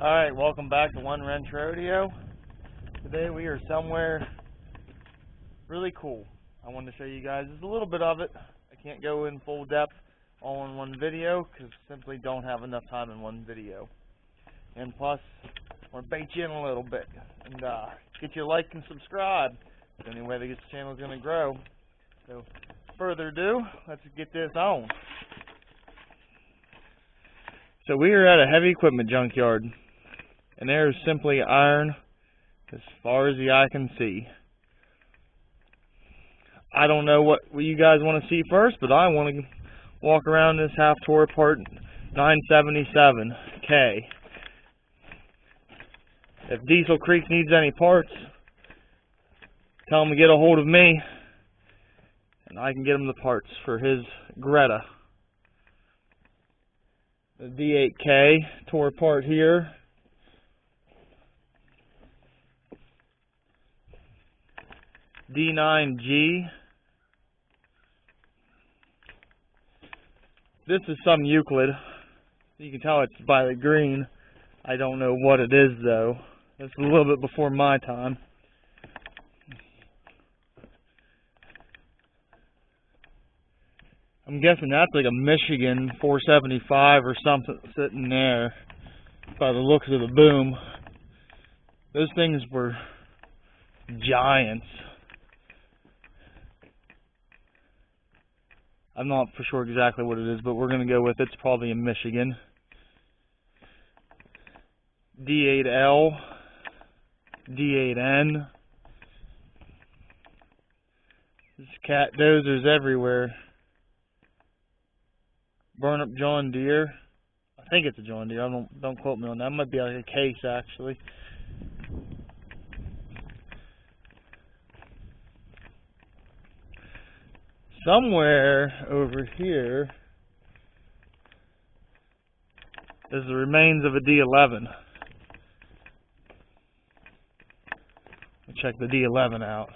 Alright, welcome back to One Wrench Rodeo. Today we are somewhere really cool. I wanted to show you guys just a little bit of it. I can't go in full depth all in one video because simply don't have enough time in one video. And plus, I want to bait you in a little bit and get you a like and subscribe. It's the only way that this channel is going to grow. So, further ado, let's get this on. So we are at a heavy equipment junkyard. And there is simply iron as far as the eye can see. I don't know what you guys want to see first, but I want to walk around this half tore part 977K. If Diesel Creek needs any parts, tell him to get a hold of me, and I can get him the parts for his Greta. The D8K tore apart here. D9G. This is some Euclid. You can tell it's by the green. I don't know what it is though. It's a little bit before my time. I'm guessing that's like a Michigan 475 or something sitting there by the looks of the boom. Those things were giants. I'm not for sure exactly what it is, but we're going to go with it's probably in Michigan. D8L, D8N. There's cat dozers everywhere. Burn up John Deere. I think it's a John Deere. Don't quote me on that. It might be like a case actually. Somewhere over here is the remains of a D11. Check the D11 out.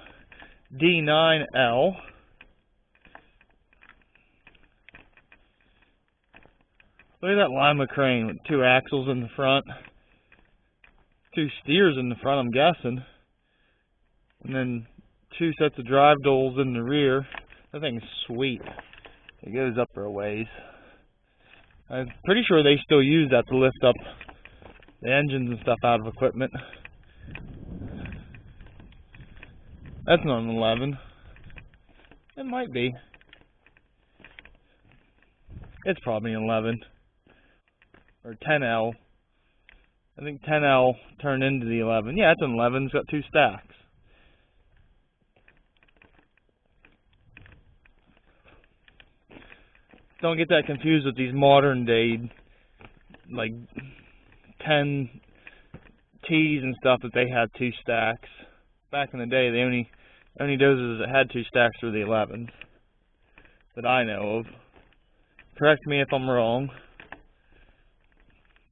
D9L. Look at that Lima crane with two axles in the front. Two steers in the front, I'm guessing. And then two sets of drive doles in the rear. That thing's sweet. It goes up for a ways. I'm pretty sure they still use that to lift up the engines and stuff out of equipment. That's not an 11. It might be. It's probably an 11. Or 10L. I think 10L turned into the 11. Yeah, it's an 11. It's got two stacks. Don't get that confused with these modern day, like 10 T's and stuff that they had two stacks. Back in the day, the only dozers that had two stacks were the 11s that I know of. Correct me if I'm wrong.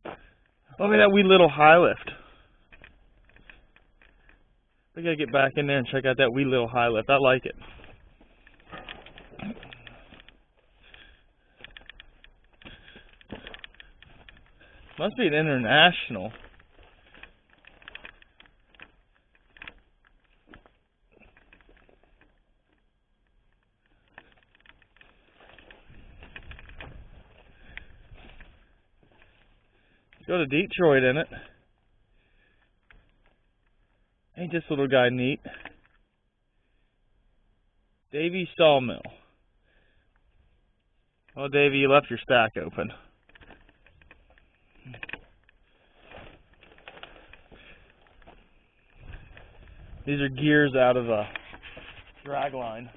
Look at that wee little high lift. We gotta get back in there and check out that wee little high lift. I like it. Must be an international. Let's go to Detroit in it. Ain't this little guy neat? Davy Sawmill. Oh, Davy, you left your stack open. These are gears out of a drag line.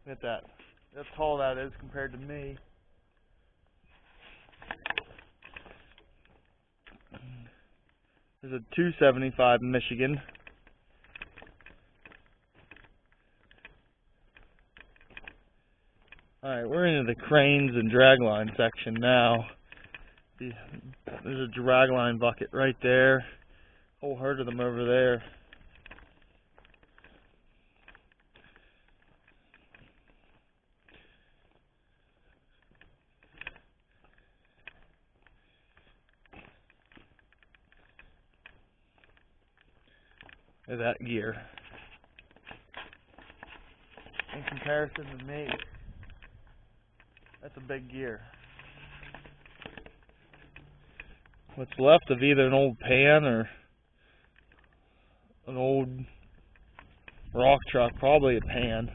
Look at that. That's how tall that is compared to me. There's a 275 Michigan. Alright, we're into the cranes and dragline section now. There's a dragline bucket right there. Whole herd of them over there. of that gear. In comparison to me, that's a big gear. What's left of either an old pan or an old rock truck, probably a pan.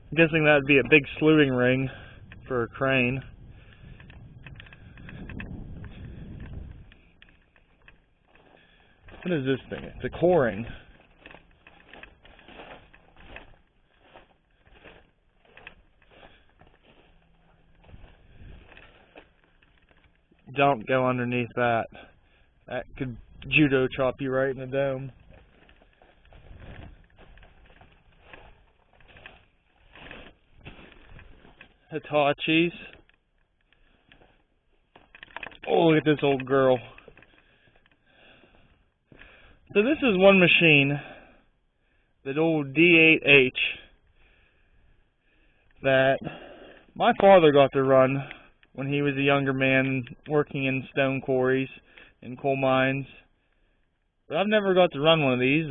I'm guessing that'd be a big slewing ring for a crane. What is this thing? It's a coring. Don't go underneath that. That could judo chop you right in the dome. Hitachis. Oh, look at this old girl. So this is one machine, that old D8H, that my father got to run when he was a younger man working in stone quarries and coal mines. But I've never got to run one of these.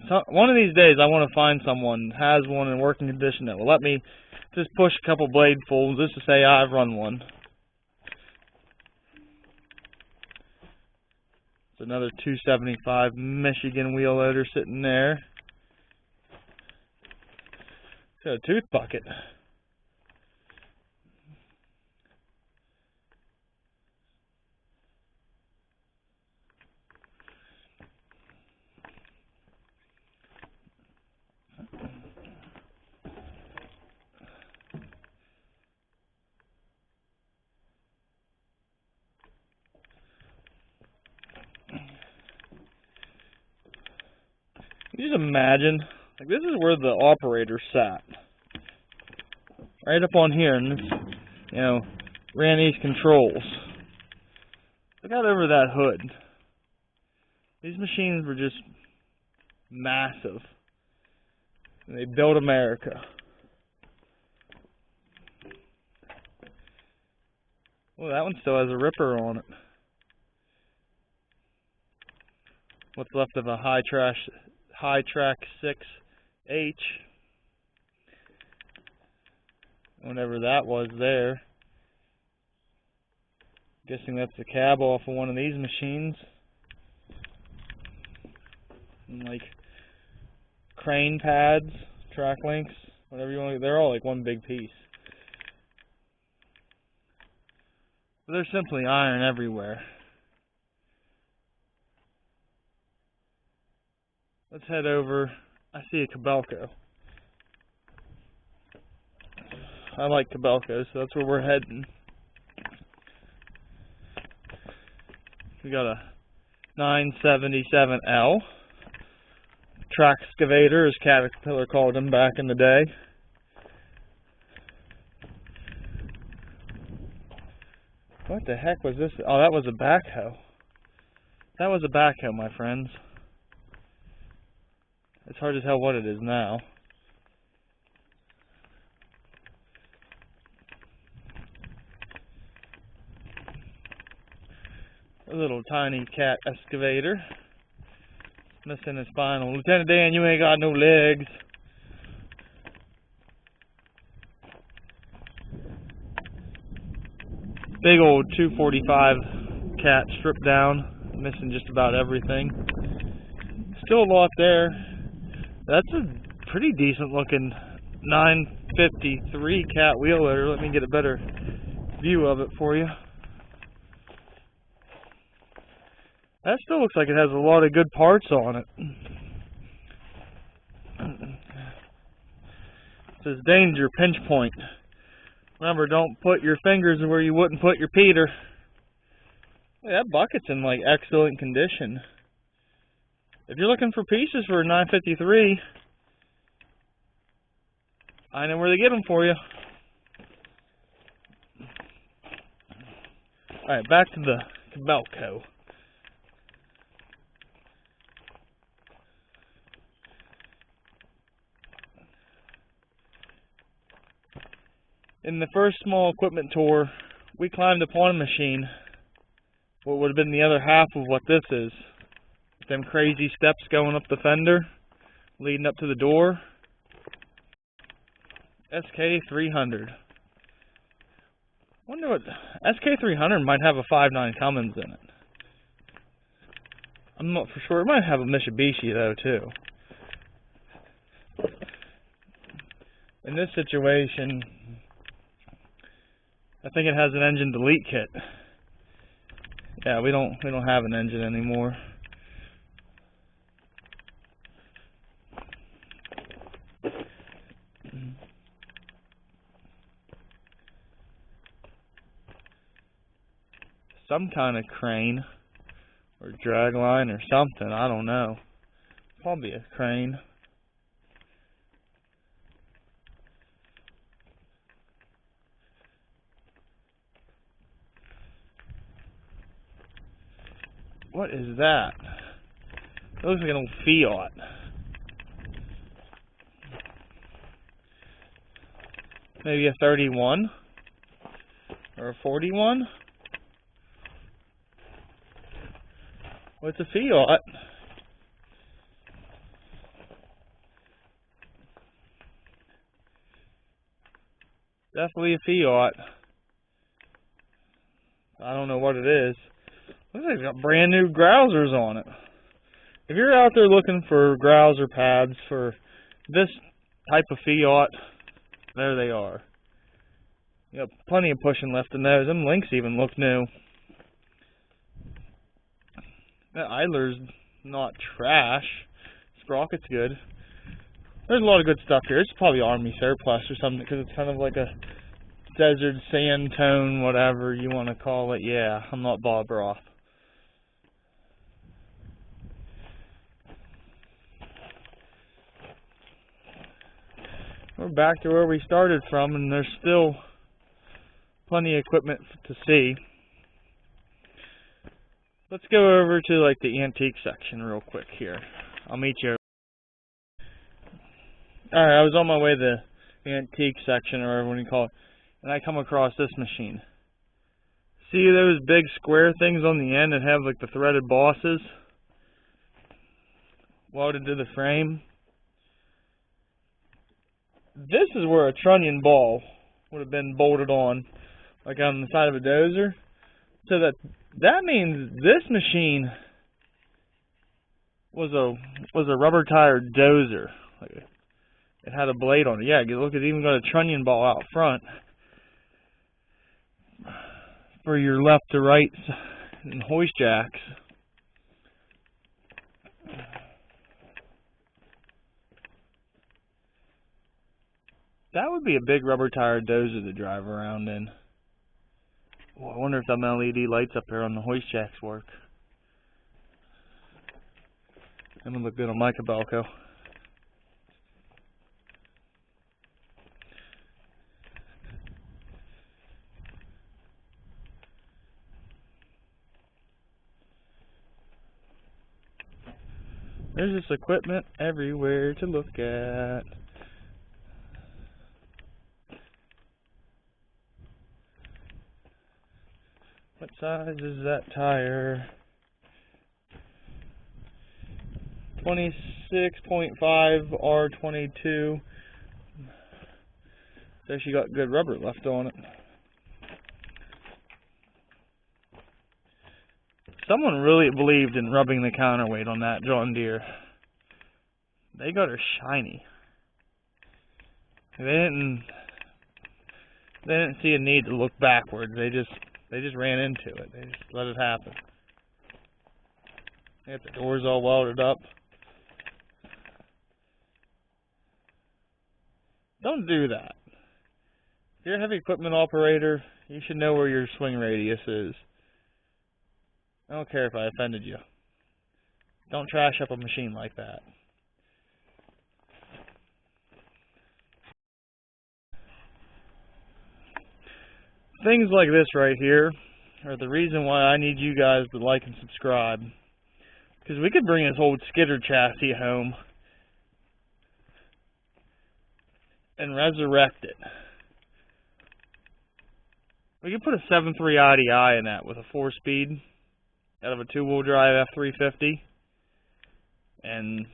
So, one of these days I want to find someone that has one in working condition that will let me just push a couple bladefuls just to say I've run one. It's another 275 Michigan wheel loader sitting there. It's got a tooth bucket. You just imagine, like, this is where the operator sat. Right up on here, and ran these controls. Look out over that hood. These machines were just massive. And they built America. Well, that one still has a ripper on it. What's left of a Hi-Track 6H. Whatever that was there. Guessing that's the cab off of one of these machines. And like crane pads, track links, whatever you want. They're all like one big piece. But there's simply iron everywhere. Let's head over. I see a Kobelco. I like Kobelco, so that's where we're heading. We got a 977L. Track excavator, as Caterpillar called them back in the day. What the heck was this? Oh, that was a backhoe. That was a backhoe, my friends. It's hard to tell what it is now. A little tiny cat excavator. Missing his spinal. Lieutenant Dan, you ain't got no legs. Big old 245 cat stripped down. Missing just about everything. Still a lot there. That's a pretty decent looking 953 cat wheel loader. Let me get a better view of it for you. That still looks like it has a lot of good parts on it. It says danger, pinch point. Remember, don't put your fingers where you wouldn't put your Peter. Hey, that bucket's in like excellent condition. If you're looking for pieces for a 953, I know where to get them for you. Alright, back to the Kobelco. In the first small equipment tour, we climbed upon a machine, what would have been the other half of what this is. Them crazy steps going up the fender, leading up to the door. SK300. Wonder what SK300 might have a 5.9 Cummins in it. I'm not for sure. It might have a Mitsubishi though too. In this situation, I think it has an engine delete kit. Yeah, we don't have an engine anymore. Some kind of crane or drag line or something, I don't know. Probably a crane. What is that? It looks like an old Fiat. Maybe a 31 or a 41. Well, it's a Fiat. Definitely a Fiat. I don't know what it is. Looks like it's got brand new grousers on it. If you're out there looking for grouser pads for this type of Fiat, there they are. You got plenty of pushing left in those. Them links even look new. That idler's not trash. Sprocket's good. There's a lot of good stuff here. It's probably Army surplus or something because it's kind of like a desert sand tone, whatever you want to call it. Yeah, I'm not Bob Roth. We're back to where we started from, and there's still plenty of equipment to see. Let's go over to like the antique section real quick here. I'll meet you. Alright, I was on my way to the antique section, or whatever you call it, and I come across this machine. See those big square things on the end that have like the threaded bosses welded to the frame? This is where a trunnion ball would have been bolted on, like on the side of a dozer. So that means this machine was a rubber tired dozer. Like it had a blade on it. Yeah, look, it's even got a trunnion ball out front for your left to right and hoist jacks. That would be a big rubber tired dozer to drive around in. Oh, I wonder if them LED lights up there on the hoist jacks work. That would look good on my Cabelco. There's this equipment everywhere to look at. What size is that tire? 26.5 R22. So she got good rubber left on it. Someone really believed in rubbing the counterweight on that John Deere. They got her shiny. They didn't see a need to look backwards. They just ran into it. They just let it happen. They got the doors all welded up. Don't do that. If you're a heavy equipment operator, you should know where your swing radius is. I don't care if I offended you. Don't trash up a machine like that. Things like this right here are the reason why I need you guys to like and subscribe. Because we could bring this old skidder chassis home and resurrect it. We could put a 7.3 IDI in that with a 4-speed out of a 2-wheel drive F350. And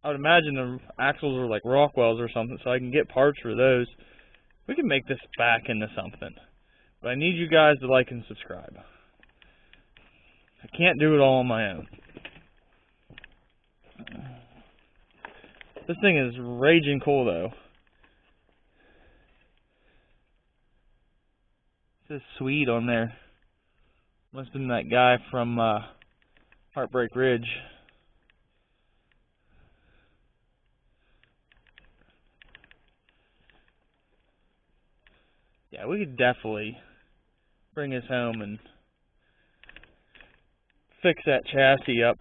I would imagine the axles are like Rockwell's or something, so I can get parts for those. We can make this back into something. But I need you guys to like and subscribe. I can't do it all on my own. This thing is raging cool though. It says Swede on there. Must have been that guy from Heartbreak Ridge. Yeah, we could definitely bring this home and fix that chassis up.